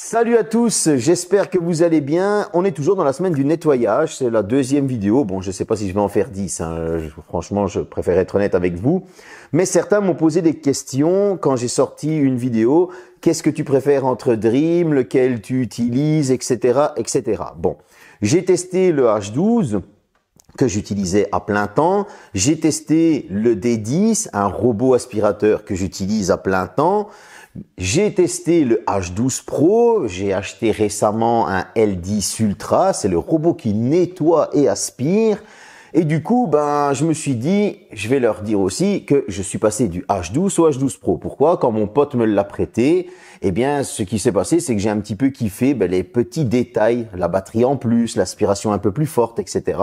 Salut à tous, j'espère que vous allez bien. On est toujours dans la semaine du nettoyage, c'est la deuxième vidéo. Bon, je sais pas si je vais en faire 10, franchement, je préfère être honnête avec vous. Mais certains m'ont posé des questions quand j'ai sorti une vidéo. Qu'est-ce que tu préfères entre Dream, lequel tu utilises, etc., etc. Bon, j'ai testé le H12 que j'utilisais à plein temps. J'ai testé le D10, un robot aspirateur que j'utilise à plein temps. J'ai testé le H12 Pro, j'ai acheté récemment un L10 Ultra, c'est le robot qui nettoie et aspire. Et du coup, je me suis dit, je vais leur dire aussi que je suis passé du H12 au H12 Pro. Pourquoi? Quand mon pote me l'a prêté, ce qui s'est passé, c'est que j'ai un petit peu kiffé les petits détails, la batterie en plus, l'aspiration un peu plus forte, etc.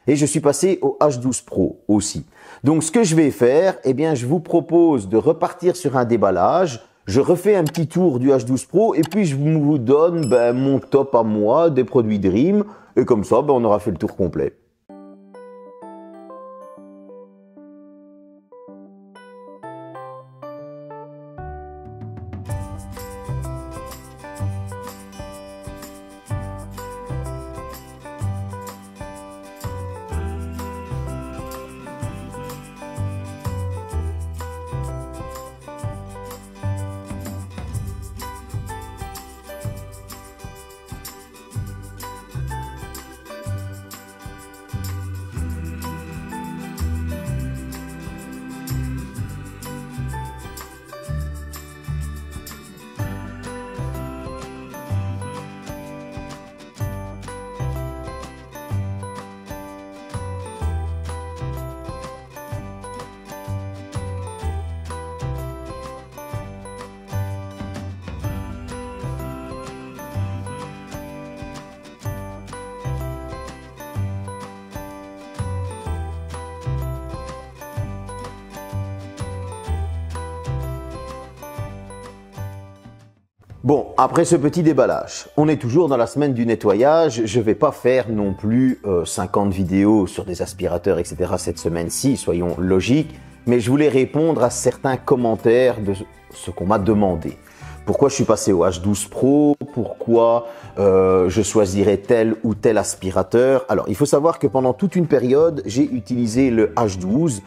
Et je suis passé au H12 Pro aussi. Donc, ce que je vais faire, je vous propose de repartir sur un déballage. Je refais un petit tour du H12 Pro et puis je vous donne mon top à moi des produits Dream. Et comme ça, on aura fait le tour complet. Bon, après ce petit déballage, on est toujours dans la semaine du nettoyage. Je vais pas faire non plus 50 vidéos sur des aspirateurs, etc. cette semaine-ci, soyons logiques. Mais je voulais répondre à certains commentaires de ce qu'on m'a demandé. Pourquoi je suis passé au H12 Pro? Pourquoi je choisirais tel ou tel aspirateur? Alors, il faut savoir que pendant toute une période, j'ai utilisé le H12.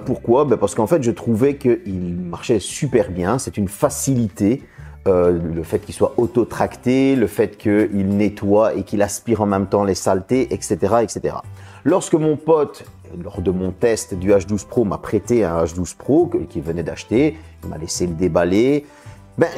Pourquoi? Parce qu'en fait, je trouvais qu'il marchait super bien. C'est une facilité. Le fait qu'il soit auto-tracté, le fait qu'il nettoie et qu'il aspire en même temps les saletés, etc., etc. Lorsque mon pote, lors de mon test du H12 Pro, m'a prêté un H12 Pro qu'il venait d'acheter, il m'a laissé le déballer,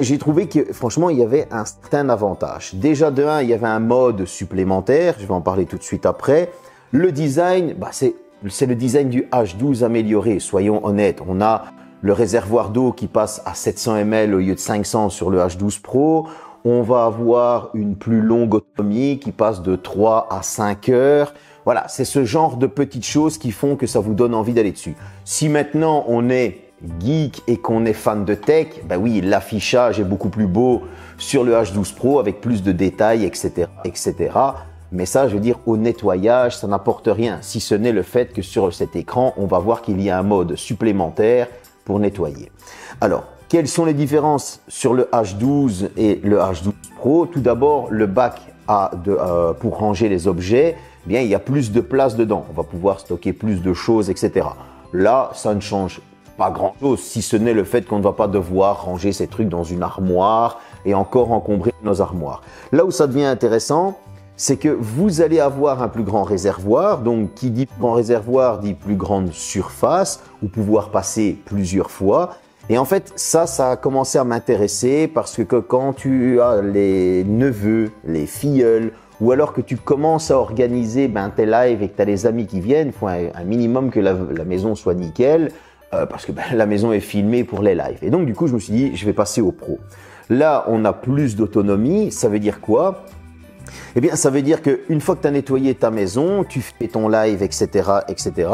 j'ai trouvé que franchement, il y avait un certain avantage. Déjà de 1, il y avait un mode supplémentaire, je vais en parler tout de suite après. Le design, c'est le design du H12 amélioré, soyons honnêtes. On a le réservoir d'eau qui passe à 700 ml au lieu de 500 sur le H12 Pro. On va avoir une plus longue autonomie qui passe de 3 à 5 heures. Voilà, c'est ce genre de petites choses qui font que ça vous donne envie d'aller dessus. Si maintenant on est geek et qu'on est fan de tech, oui, l'affichage est beaucoup plus beau sur le H12 Pro avec plus de détails, etc., etc. Mais ça, je veux dire, au nettoyage, ça n'apporte rien. Si ce n'est le fait que sur cet écran, on va voir qu'il y a un mode supplémentaire pour nettoyer. Alors, quelles sont les différences sur le H12 et le H12 Pro? Tout d'abord, le bac pour ranger les objets, il y a plus de place dedans. On va pouvoir stocker plus de choses, etc. Là, ça ne change pas grand-chose, si ce n'est le fait qu'on ne va pas devoir ranger ces trucs dans une armoire et encore encombrer nos armoires. Là où ça devient intéressant, c'est que vous allez avoir un plus grand réservoir. Donc, qui dit plus grand réservoir dit plus grande surface ou pouvoir passer plusieurs fois. Et en fait, ça a commencé à m'intéresser parce que quand tu as les neveux, les filleuls, ou alors que tu commences à organiser tes lives et que tu as les amis qui viennent, il faut un minimum que la maison soit nickel parce que la maison est filmée pour les lives. Et donc, du coup, je me suis dit, je vais passer au Pro. Là, on a plus d'autonomie. Ça veut dire quoi? Ça veut dire qu'une fois que tu as nettoyé ta maison, tu fais ton live, etc., etc.,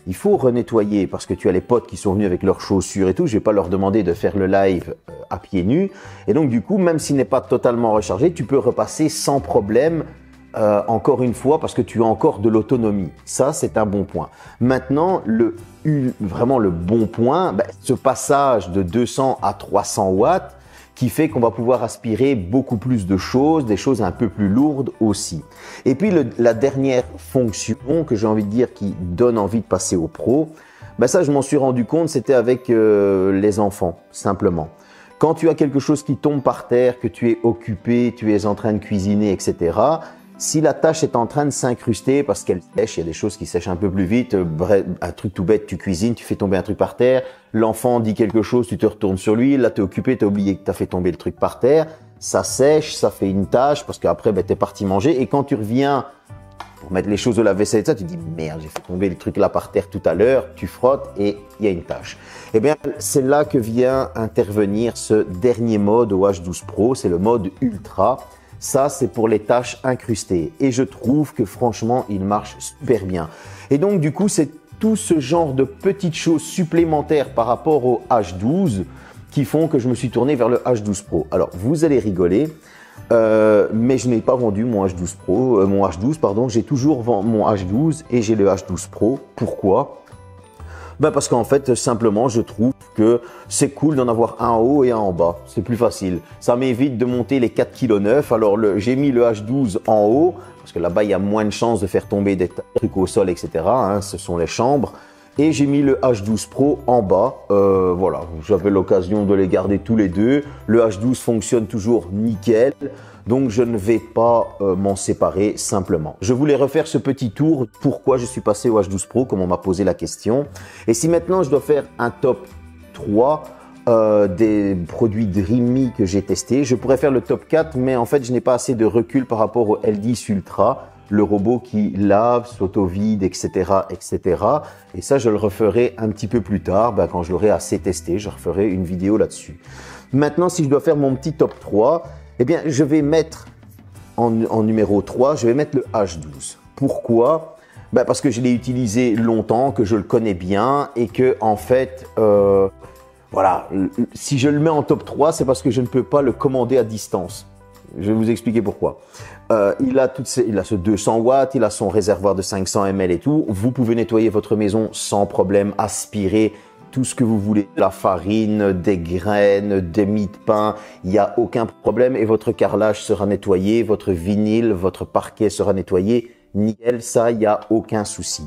il faut renettoyer parce que tu as les potes qui sont venus avec leurs chaussures et tout. Je vais pas leur demander de faire le live à pieds nus. Et donc, du coup, même s'il n'est pas totalement rechargé, tu peux repasser sans problème encore une fois parce que tu as encore de l'autonomie. Ça, c'est un bon point. Maintenant, vraiment le bon point, ce passage de 200 à 300 watts, qui fait qu'on va pouvoir aspirer beaucoup plus de choses, des choses un peu plus lourdes aussi. Et puis la dernière fonction que j'ai envie de dire qui donne envie de passer au pro, ben ça je m'en suis rendu compte, c'était avec les enfants, simplement. Quand tu as quelque chose qui tombe par terre, que tu es occupé, tu es en train de cuisiner, etc., si la tâche est en train de s'incruster parce qu'elle sèche, il y a des choses qui sèchent un peu plus vite, bref, un truc tout bête, tu cuisines, tu fais tomber un truc par terre, l'enfant dit quelque chose, tu te retournes sur lui, là tu es occupé, tu as oublié que tu as fait tomber le truc par terre, ça sèche, ça fait une tâche parce qu'après ben, tu es parti manger et quand tu reviens pour mettre les choses au lave-vaisselle et ça, tu dis merde, j'ai fait tomber le truc là par terre tout à l'heure, tu frottes et il y a une tâche. Eh bien, c'est là que vient intervenir ce dernier mode au H12 Pro, c'est le mode Ultra. Ça, c'est pour les tâches incrustées et je trouve que franchement, il marche super bien. Et donc, du coup, c'est tout ce genre de petites choses supplémentaires par rapport au H12 qui font que je me suis tourné vers le H12 Pro. Alors, vous allez rigoler, mais je n'ai pas vendu mon H12 Pro, mon H12, pardon. J'ai toujours vendu mon H12 et j'ai le H12 Pro. Pourquoi? Ben parce qu'en fait, simplement, je trouve que c'est cool d'en avoir un en haut et un en bas. C'est plus facile. Ça m'évite de monter les 4,9 kg. Alors, j'ai mis le H12 en haut, parce que là-bas, il y a moins de chances de faire tomber des trucs au sol, etc. Hein, ce sont les chambres. Et j'ai mis le H12 Pro en bas. Voilà, j'avais l'occasion de les garder tous les deux. Le H12 fonctionne toujours nickel. Donc, je ne vais pas m'en séparer simplement. Je voulais refaire ce petit tour. Pourquoi je suis passé au H12 Pro, comme on m'a posé la question. Et si maintenant, je dois faire un top 3 des produits Dreamy que j'ai testés, je pourrais faire le top 4, mais en fait, je n'ai pas assez de recul par rapport au L10 Ultra, le robot qui lave, s'auto-vide, etc., etc. Et ça, je le referai un petit peu plus tard, quand je l'aurai assez testé. Je referai une vidéo là-dessus. Maintenant, si je dois faire mon petit top 3, eh bien, je vais mettre en numéro 3, je vais mettre le H12. Pourquoi? Parce que je l'ai utilisé longtemps, que je le connais bien et que, en fait, voilà, si je le mets en top 3, c'est parce que je ne peux pas le commander à distance. Je vais vous expliquer pourquoi. Il a ce 200 watts, il a son réservoir de 500 ml et tout. Vous pouvez nettoyer votre maison sans problème, aspirer tout ce que vous voulez, la farine, des graines, des mie de pain, il n'y a aucun problème et votre carrelage sera nettoyé, votre vinyle, votre parquet sera nettoyé, nickel, ça, il n'y a aucun souci.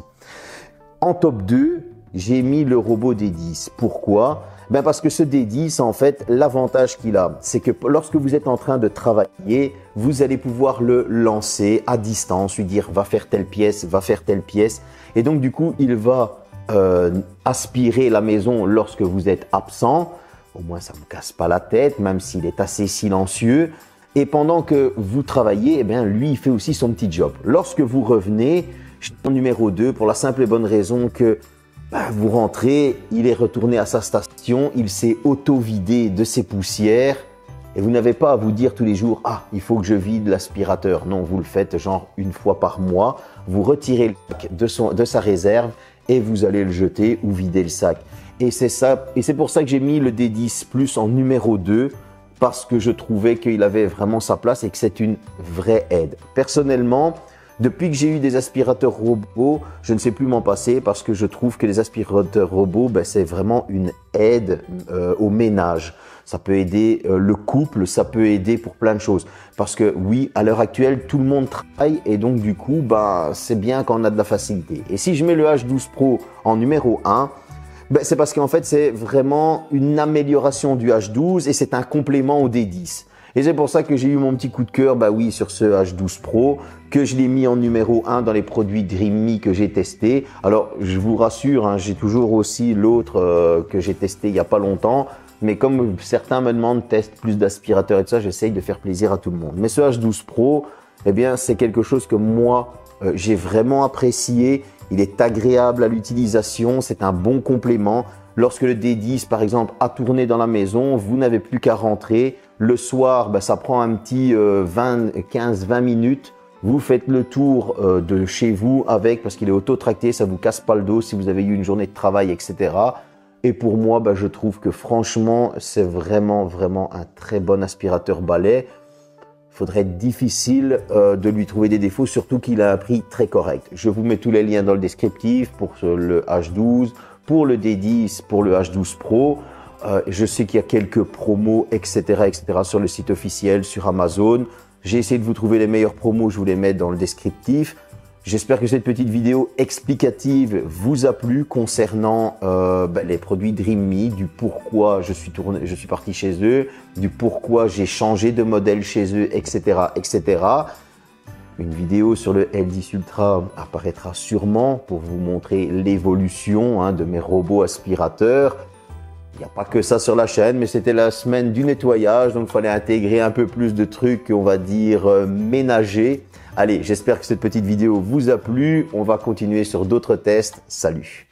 En top 2, j'ai mis le robot D10. Pourquoi? Parce que ce D10, en fait, l'avantage qu'il a, c'est que lorsque vous êtes en train de travailler, vous allez pouvoir le lancer à distance, lui dire va faire telle pièce, va faire telle pièce. Et donc, du coup, il va aspirer la maison lorsque vous êtes absent. Au moins, ça ne me casse pas la tête, même s'il est assez silencieux. Et pendant que vous travaillez, eh bien, lui, il fait aussi son petit job. Lorsque vous revenez, en numéro 2, pour la simple et bonne raison que vous rentrez, il est retourné à sa station, il s'est auto-vidé de ses poussières et vous n'avez pas à vous dire tous les jours « Ah, il faut que je vide l'aspirateur ». Non, vous le faites genre une fois par mois. Vous retirez le sac de sa réserve et vous allez le jeter ou vider le sac. Et c'est ça, et c'est pour ça que j'ai mis le D10 Plus en numéro 2 parce que je trouvais qu'il avait vraiment sa place et que c'est une vraie aide. Personnellement, depuis que j'ai eu des aspirateurs robots, je ne sais plus m'en passer parce que je trouve que les aspirateurs robots, c'est vraiment une aide au ménage. Ça peut aider le couple, ça peut aider pour plein de choses. Parce que oui, à l'heure actuelle, tout le monde travaille et donc du coup, c'est bien quand on a de la facilité. Et si je mets le H12 Pro en numéro 1, c'est parce qu'en fait, c'est vraiment une amélioration du H12 et c'est un complément au D10. Et c'est pour ça que j'ai eu mon petit coup de cœur, oui, sur ce H12 Pro, que je l'ai mis en numéro 1 dans les produits Dreamy que j'ai testés. Alors, je vous rassure, j'ai toujours aussi l'autre que j'ai testé il n'y a pas longtemps. Mais comme certains me demandent, teste plus d'aspirateurs et tout ça, j'essaye de faire plaisir à tout le monde. Mais ce H12 Pro, eh bien, c'est quelque chose que moi, j'ai vraiment apprécié. Il est agréable à l'utilisation, c'est un bon complément. Lorsque le D10, par exemple, a tourné dans la maison, vous n'avez plus qu'à rentrer. Le soir, ça prend un petit 15-20 minutes. Vous faites le tour de chez vous avec, parce qu'il est auto-tracté, ça ne vous casse pas le dos si vous avez eu une journée de travail, etc. Et pour moi, je trouve que franchement, c'est vraiment, vraiment un très bon aspirateur balai. Il faudrait être difficile de lui trouver des défauts, surtout qu'il a un prix très correct. Je vous mets tous les liens dans le descriptif pour le H12, pour le D10, pour le H12 Pro. Je sais qu'il y a quelques promos, etc., sur le site officiel, sur Amazon. J'ai essayé de vous trouver les meilleures promos, je vous les mets dans le descriptif. J'espère que cette petite vidéo explicative vous a plu concernant les produits Dream.me, du pourquoi je suis parti chez eux, du pourquoi j'ai changé de modèle chez eux, etc. Une vidéo sur le L10 Ultra apparaîtra sûrement pour vous montrer l'évolution de mes robots aspirateurs. Il n'y a pas que ça sur la chaîne, mais c'était la semaine du nettoyage, donc il fallait intégrer un peu plus de trucs, on va dire, ménagers. Allez, j'espère que cette petite vidéo vous a plu. On va continuer sur d'autres tests. Salut!